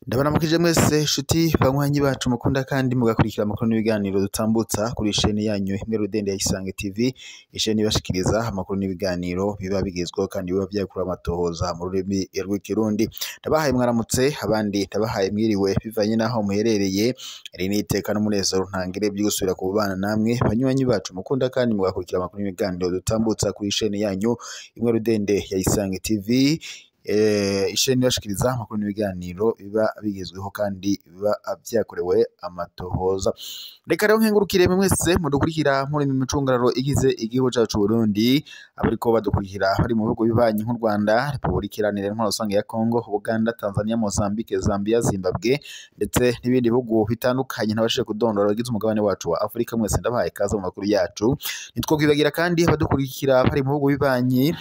Ndabona mukije mwese shuti banywanyi bacu mukunda kandi mugakurikira amakuru n'ibiganiro dutambutsa kuri chaîne yanyu imwe Rudende ya Isange TV, isheni ibashikiriza amakuru n'ibiganiro biba bigezweho kandi biba byakura amatohoza mu rurimi rw'ikirundi. Ndabahaye mwaramutse, abandi ndabahaye mwiriwe bivanye naho muherereye. Iri ni iteka n'umunezero ntangire byo gusubira kubana namwe banywanyi bacu mukunda kandi mugakurikira amakuru n'ibiganiro dutambutsa kuri chaîne yanyu imwe Rudende ya Isange TV. Isheni bashikiriza amakuru n'ibiganiro biba bigezweho kandi biba byakorewe amatohoza. Reka rero nkengurukire mwese mudukurikira muri micungararo igize igihugu cyacu Burundi, abariko badukurikira bari mu bihugu bibanyi nk'u Rwanda, Repubulika Iharanira Intwaro Rusange ya Kongo, Uganda, Tanzania, Mozambique, Zambia, Zimbabwe ndetse n'ibindi bihugu bitandukanye ntabashije kudondora bagize umugabane wacu wa Afrika. Mwese ndabahaye kaze mu makuru yacu. Nitwo kwibagira kandi badukurikira bari mu bihugu bibanyi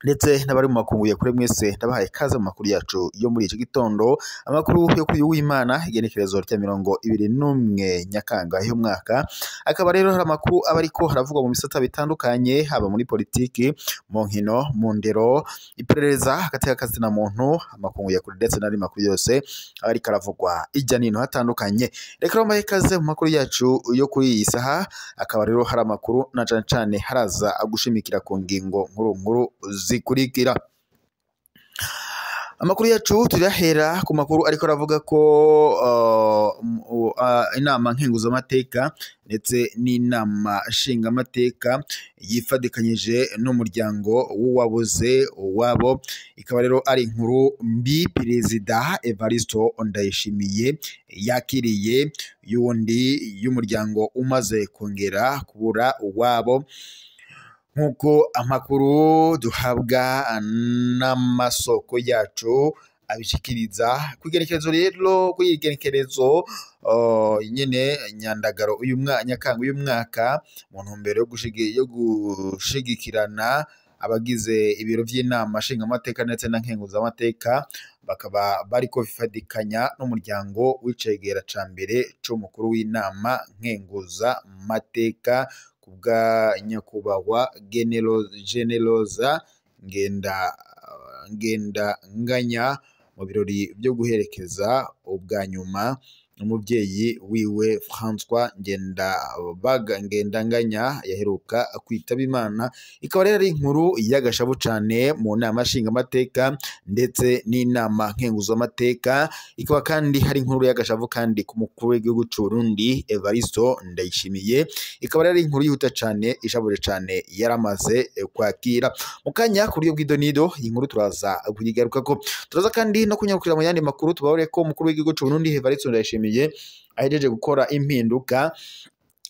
ndetse n'abari mu makungu kure mwese ndabahaye kaze mu makuru yacu yo muri iki gitondo. Amakuru yo kuri w'Imana igenekerezo rya 21 Nyakanga y'umwaka, akaba rero hari amakuru aba ariko haravugwa mu bisata bitandukanye, haba muri politiki, mu nkino, mu ndero, iperereza hagati y'akazi na muntu, amakungu kure ndetse n'ari makuru yose aba ariko aravugwa ijya nino hatandukanye. Reka rero mbahe kaze mu makuru yacu yo kuri iyi saha, akaba rero hari amakuru na cane haraza agushimikira ku ngingo nkuru zikurikira. Amakuru yacu turahera ku makuru ariko aravuga ko inama nkenguzamateka ndetse n'inama nshingamateka yifadikanyije n'umuryango w'uwabuze uwabo. Ikaba rero ari inkuru mbi Perezida Evariste Ndayishimiye yakiriye y'umuryango umaze kongera kubura uwabo, nk'uko amakuru duhabwa n'amasoko yacu abishikiriza. Kwigerekerezo rero kwigerekerezo nyene Nyandagaro Nyakanga uyu mwaka, mu ntumbero yo gushigikirana abagize ibiro vy'inama nshingamateka ndetse na nkenguzamateka, bakaba bariko bifadikanya n'umuryango w'icegera ca mbere c'umukuru w'inama nkenguzamateka kubwa nyakubahwa Generosa Ngendanganya mu birori byo guherekeza ubwa nyuma umuvyeyi wiwe François Ngendanganya yaheruka kwitaba Imana. Ikaba rero ari inkuru y'agashavu cane mu nama nshingamateka ndetse n'inama nkenguzamateka. Ikaba kandi hari inkuru y'agashavu kandi ku mukuru w'igihugu c'u Burundi Evariste Ndayishimiye. Ikaba rero ari inkuru yihuta cane ishabuje cane yaramaze kwakira. Mukanya kuri yo bw'idonido iyi nkuru turaza kuyigarukako. Turaza kandi no kunyarukira mu yandi makuru tubabure ko umukuru w'igihugu c'u Burundi Evariste Ndayishimiye ahejeje gukora impinduka.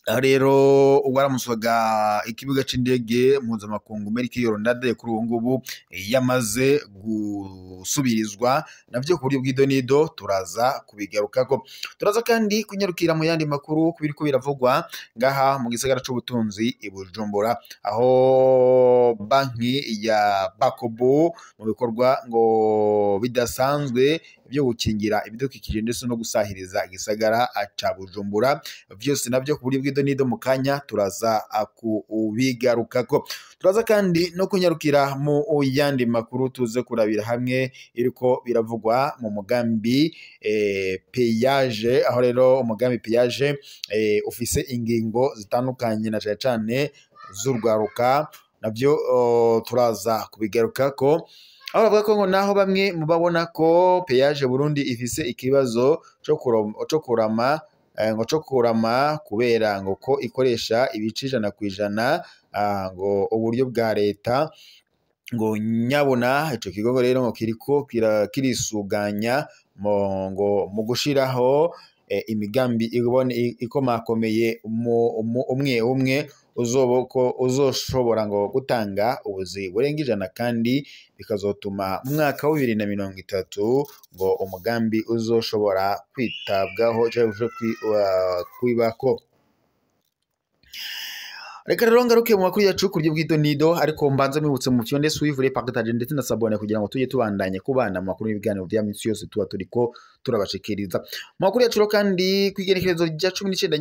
Rero waramuswaga ikibuga c'indege mpuzamakungu Melchior Ndadaye kuri ubu ngubu yamaze gusubirizwa, navyo ku buryo bw'idonido turaza kubigarukako. Turaza kandi kunyarukira mu yandi makuru kubiriko biravugwa ngaha mu gisagara c'ubutunzi i Bujumbura, aho banki ya Bakobo mu bikorwa ngo bidasanzwe byo gukingira ibidukikije ndetse no gusahiriza igisagara ca Bujumbura, vyose navyo ku buryo bw'idonido mu kanya turaza kubigarukako. Turaza kandi no kunyarukira mu yandi makuru tuze kurabira hamwe iriko biravugwa mu mugambi Peyage, aho rero umugambi Peyage ufise ingingo zitandukanye na cane z'urwaruka, navyo turaza kubigarukako. Aho bavuga ko ngo naho bamwe mubabona ko Peyage Burundi ifise ikibazo co kurama kubera ngo ko ikoresha ibice 100% ngo uburyo bwa leta, ngo nyabona ico kigo rero ngo kiriko kirisuganya mu gushiraho imigambi ikomakomeye umwe uzoshobora ngo gutanga ubuzi burenga 100 kandi bikazotuma mu mwaka wa 2030 ngo umugambi uzoshobora kwitabwaho kwibako. Reka rero ngaruke mu makuru yacu kurya bwito nido ariko mbanza mwibutse mu fyonde suivre partage ndetse na sabone kugira ngo tujye tubandanye kubana mu makuru y'ibiganiro bya minsi yose tuba turiko turabashikiriza. Mu makuru yacu kandi kwigerekerezo rya 19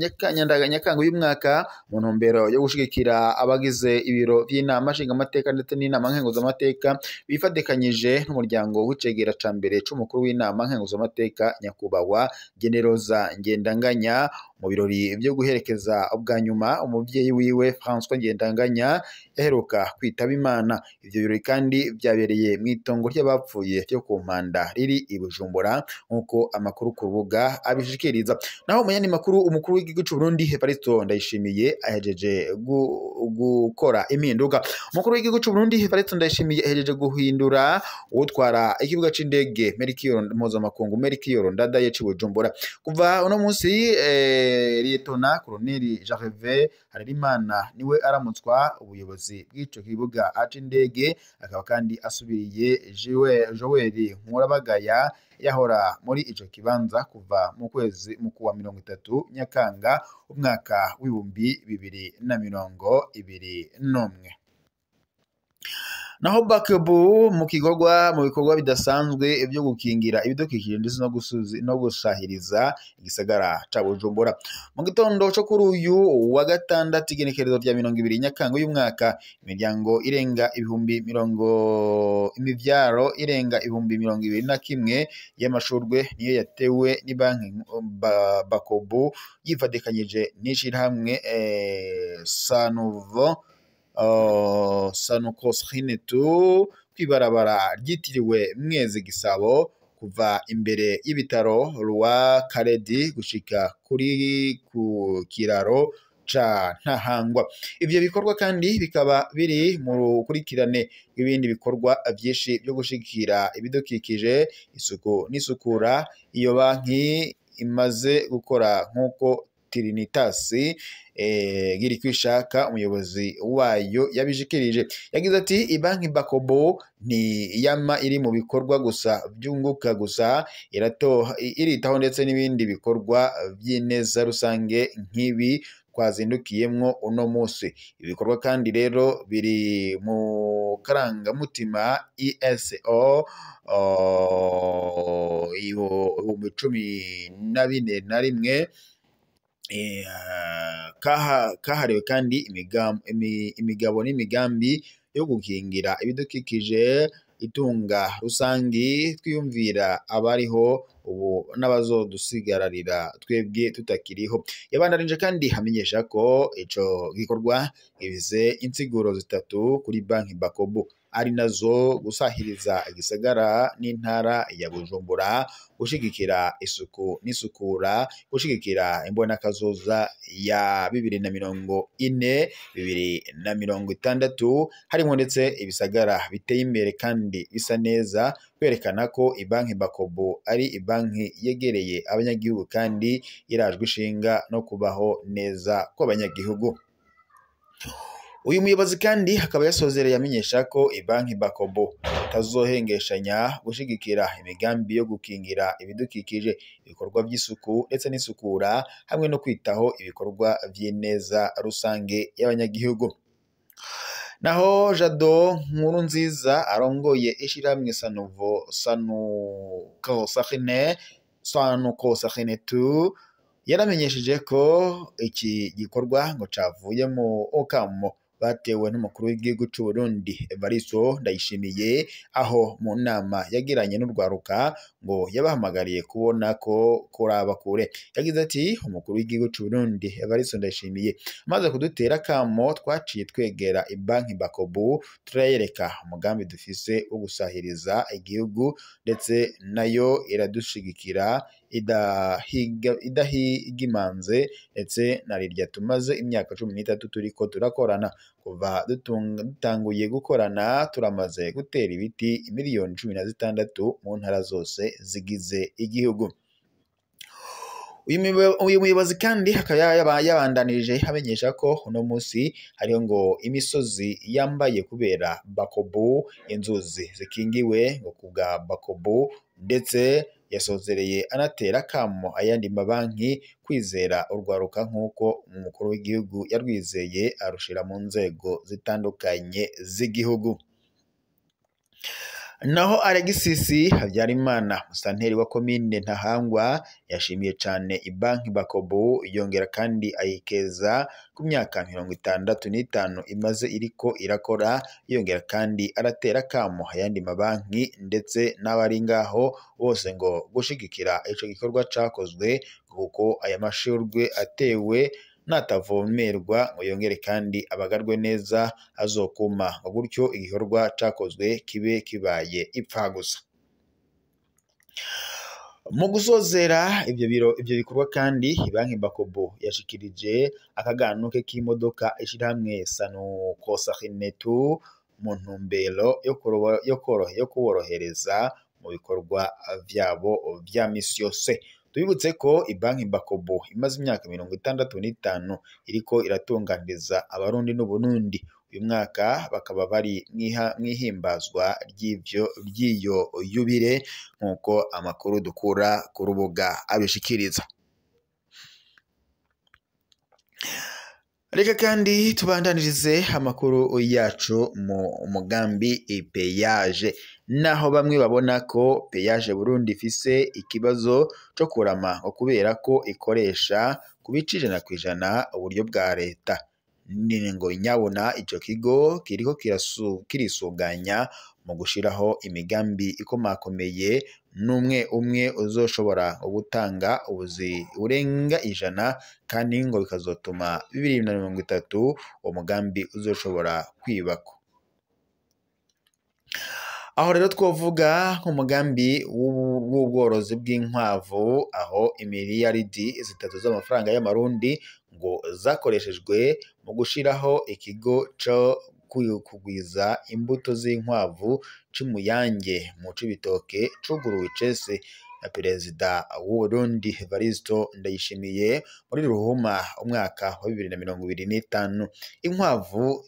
Nyakanga uyu mwaka mu ntumbero yo gushigikira abagize ibiro by'inama nshinga amateka ndetse n'inama nkenguza amateka bifadekanyije n'umuryango w'icegera ca mbere c'umukuru w'inama nkenguza amateka nyakubahwa Generoza Ngendanganya mu birori byo guherekeza ubwa nyuma umuvyeyi wiwe François Ngendanganya yaheruka kwitaba Imana. Ivyo birori kandi byabereye mu itongo ry'abapfuye byo ku Mpanda riri i Bujumbura nkuko amakuru ku rubuga abishikiriza. Naho mu yandi makuru umukuru w'igihugu c'u Burundi Evariste Ndayishimiye ahejeje gukora impinduka. Umukuru w'igihugu c'u Burundi Evariste Ndayishimiye ahejeje guhindura utwara ikibuga c'indege Melchior mpuzamakungu Melchior Ndadaye c'i Bujumbura. Kuva uno munsi Lieutenant Colonel Gervais Harerimana niwe aramutswa ubuyobozi bw'ico kibuga c'indege, akaba kandi asubiriye Joel Nkurabagaya yahora muri ico kibanza kuva mu kwezi mu kuwa 30 Nyakanga umwaka w'ibihumbi 2021. Naho Bakobo mu bikorwa bidasanzwe byo gukingira ibidukikije ndetse no gusahiriza igisagara ca Bujumbura. Mu gitondo cyo kuri uyu wa gatandatu igenekerezo rya 20 Nyakanga uyu mwaka imivyaro irenga ibihumbi 21 y'amashurwe niyo yatewe ni banki Bakobo yifadikanyije n'ishirahamwe Sanukosrinetu kwibarabara ryitiriwe Mwezi Gisabo kuva imbere y'ibitaro Roi Karedi gushika ku kiraro ca Ntahangwa. Ivyo bikorwa kandi bikaba biri mu rukurikirane ibindi bikorwa vyinshi byo gushikira ibidukikije, isuku n'isukura iyo banki imaze gukora nkuko Trinitas Girikwishaka umuyobozi wayo yabishikirije. Yagize ati ibanki Bakobo ni yama iri mu bikorwa gusa byunguka gusa iritaho ndetse n'ibindi bikorwa by'ineza rusange nk'ibi twazindukiyemwo uno munsi. Ibikorwa kandi rero biri mu karangamutima ESO 2011 kahariwe kandi imigabo n'imigambi yo gukingira ibidukikije itunga rusangi twiyumvira abariho ubu n'abazodusigararira twebwe tutakiriho. Yabandanije kandi hamenyesha ko ico gikorwa givize insiguro zitatu kuri banki Bakobo ari nazo gusahiriza igisagara n'intara ya Bujumbura, gushigikira isuku n'isukura, gushigikira imbonakazoza ya 2040-2060 harimo ndetse ibisagara biteye imbere kandi bisa neza, kwerekana ko ibanki Bakobo ari ibanki yegereye abanyagihugu kandi irajwe ishinga no kubaho neza kw'abanyagihugu. Uyu muyobozi kandi akaba yasozereye amenyesha ko ibanki Bakobo tazohengeshanya gushigikira imigambi yo gukingira ibidukikije, ibikorwa by'isuku ndetse n'isukura hamwe no kwitaho ibikorwa by'ineza rusange y'abanyagihugu. Naho Jado Nkurunziza arongoye ishiramwe Sanukosrinetu yaramenyesheje ko iki gikorwa ngo cavuye mu okamo batewe n'umukuru w'igihugu c'u Burundi Evariste Ndayishimiye, aho mu nama yagiranye n'urwaruka ngo yabahamagariye kubona ko kuraba kure. Yagize ati umukuru w'igihugu c'u Burundi Evariste Ndayishimiye amaze kudutera kamo twaciye twegera ibanki Bakobo turayereka umugambi dufise wo gusahiriza igihugu ndetse nayo iradushigikira idahigimanze ndetse narirya tumaze imyaka 13 turiko turakorana. Kuva dutanguye gukorana turamaze gutera ibiti miliyoni 16 mu ntara zose zigize igihugu. Uyu muyobozi kandi akaba yabandanije amenyesha ko uno munsi hariho ngo imisozi yambaye kubera Bakobo, inzuzi zikingiwe ngo kubwa Bakobo ndetse yasozereye anatera kamo ayandi mabanki kwizera urwaruka nk'uko umukuru w'igihugu yarwizeye arushira mu nzego zitandukanye z'igihugu. Naho Alegisi Habyarimana musanteri wa komine Ntahangwa yashimiye cane ibanki Bakobo yongera kandi ayikeza ku myaka 65 imaze iriko irakora, yongera kandi aratera kamo ayandi mabanki ndetse n'abari ngaho bose ngo gushigikira ico gikorwa cakozwe kuko aya mashurwe atewe natavomerwa ngo yongere kandi abagarwe neza azokuma ngo gutyo igikorwa cakozwe kibe kibaye ipfa gusa. Mu gusozera ivyo bikorwa kandi banki Bakobo yashikirije akaganuke k'imodoka ishirahamwe Sanuko Sahinetu mu ntumbero yo kuborohereza mu bikorwa vyabo vya misi yose. Tubibutse ko ibanki Bakobo imaze imyaka 65 iriko iratunganiriza abarundi n'Uburundi. Uyu mwaka bakaba bari mwihimbazwa ry'iyo yubire nk'uko amakuru dukura ku rubuga abishikiriza. Reka kandi tubandanirize amakuru yacu mu mugambi peyaje, naho bamwe babona ko peyaje Burundi ifise ikibazo cyo kurama kubera ko ikoresha ku bice 100% uburyo bwa leta. Ngo nyabona ico kigo kiriko kirisuganya mu gushiraho imigambi ikomakomeye umwe uzoshobora gutanga ubuzi urenga 100 kandi ngo bikazotuma 2030 umugambi uzoshobora kwibako. Aho rero twovuga nk'umugambi w'ubworozi bw'inkwavu, aho imiliyaridi 3 z'amafaranga y'amarundi ngo zakoreshejwe mu gushiraho ikigo cyo kugwiza imbuto z'inkwavu c'umuyange mu Cibitoke cuguruwe icese na Perezida w'u Burundi Evaristo Ndayishimiye muri Ruhuma umwaka wa 2025. Inkwavu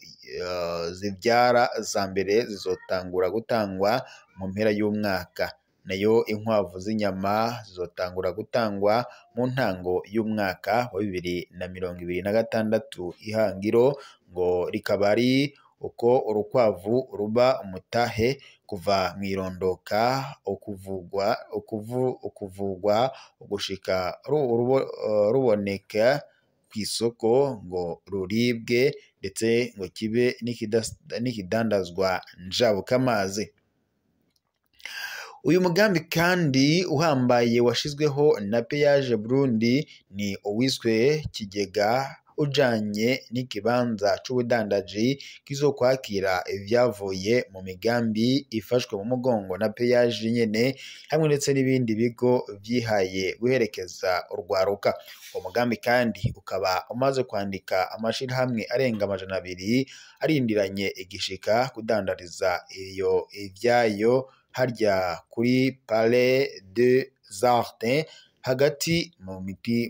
zibyara za mbere zizotangura gutangwa mu mpera y'umwaka, nayo inkwavu z'inyama zizotangura gutangwa mu ntango y'umwaka wa 2026. Ihangiro ngo rikaba ari uko urukwavu ruba umutahe kuva mwirondoka ukuvugwa ugushika ruboneka kw'isoko ngo ruribwe ndetse ngo kibe n'ikidandazwa njabukamazi. Uyu mugambi kandi uhambaye washizweho na Peyaje Burundi ni uwiswe kigega ujanye n'ikibanza c'ubudandaji kizokwakira ivyavuye mu migambi ifashwe mu mugongo na Peyaje nyene hamwe ndetse n'ibindi bigo vyihaye guherekeza urwaruka. Umugambi kandi ukaba umaze kwandika amashirahamwe arenga 200 arindiranye igishika kudandariza ivyayo harya kuri Palais des Arts hagati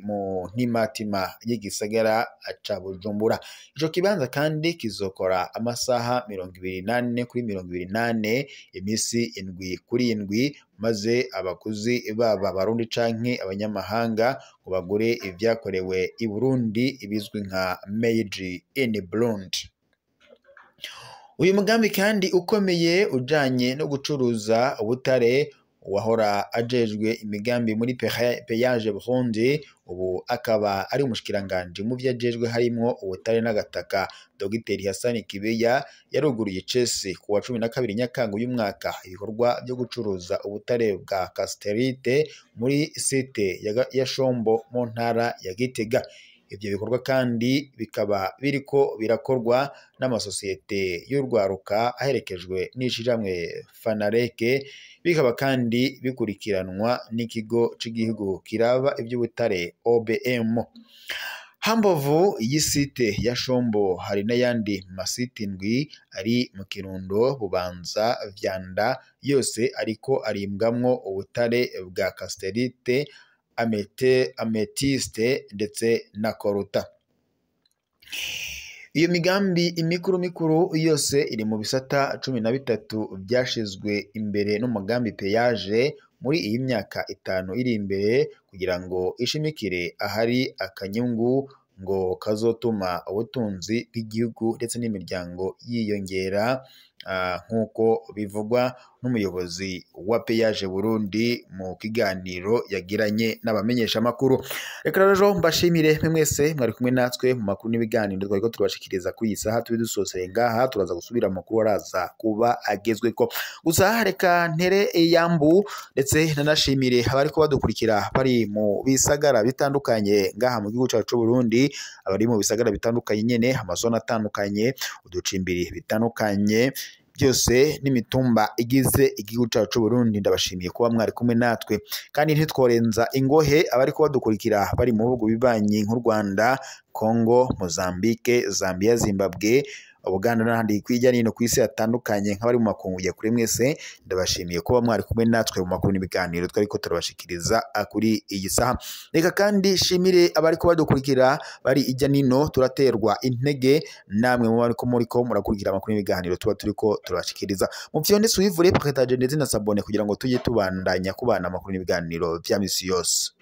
mu ntimatima y'igisagara ca Bujumbura. Ico kibanza kandi kizokora amasaha 28 kuri 28 imisi 7 kuri 7 maze abakuzi baba barundi canke abanyamahanga ngo bagure ivyakorewe i Burundi ibizwi nka Made in Burundi. Uyu mugambi kandi ukomeye ujanye no gucuruza ubutare wahora ajejwe imigambi muri Peyaje Burundi ubu akaba ari umushikiranganje mu vyajejwe harimo ubutare n'agataka. Dr Hassan Kibeya yaruguruye icese ku wa 12 Nyakanga uyu mwaka ibikorwa byo gucuruza ubutare bwa casterite muri site ya Shombo mu ntara ya Gitega. Ivyo bikorwa kandi bikaba biriko birakorwa n'amasosiyete y'urwaruka aherekejwe n'ishiramwe Fanareke, bikaba kandi bikurikiranwa n'ikigo c'igihugu kiraba ivy'ubutare OBM. Hambovu y'isite ya Shombo hari n'ayandi masite ndwi ari mu Kirundo, Bubanza, Vyanda, yose ariko arimbwamwo ubutare bwa casterite, ametiste ndetse na koruta. Iyo migambi imikuru yose iri mu bisata 13 byashizwe imbere n'umugambi Peyaje muri iyi myaka 5 iri imbere kugira ngo ishimikire ahari akanyungu ngo kazotuma ubutunzi bw'igihugu ndetse n'imiryango yiyongera nk'uko bivugwa n'umuyobozi wa Peyaje Burundi mu kiganiro yagiranye n'abamenyesha makuru. Reka rero mbashimire mwese mwari kumwe natwe mu makuru n'ibiganiro twariko turabashikiriza kuri iyi saha tubidusoseye ngaha, turaza gusubira makuru araza kuba agezweko. Gusa reka ntere yambu ndetse nanashimire abariko badukurikira bari mu bisagara bitandukanye ngaha mu gihugu cyacu Burundi, abari mu bisagara bitandukanye nyene, amazona atandukanye, uducimbiri bitandukanye byose n'imitumba igize igihugu cyacu Burundi. Ndabashimiye kuba mwari kumwe natwe, kandi ntitworenza ingohe abariko badukurikira bari mu bihugu bibanyi nk'u Rwanda, Congo, Mozambique, Zambia, Zimbabwe, Uganda n'ahandi kwijya nino ku isi hatandukanye nk'abari mu makungu ya kure. Mwese ndabashimiye kuba mwari kumwe natwe mu makuru n'ibiganiro twariko turabashikiriza kuri iyi saha. Reka kandi shimire abariko badukurikira bari ijya nino, turaterwa intege namwe mu bariko muriko murakurikira amakuru n'ibiganiro tuba turiko turabashikiriza. Mu vyonde suivre partage ndetse na sabone kugira ngo tujye tubandanya kubana amakuru n'ibiganiro vya misi yose.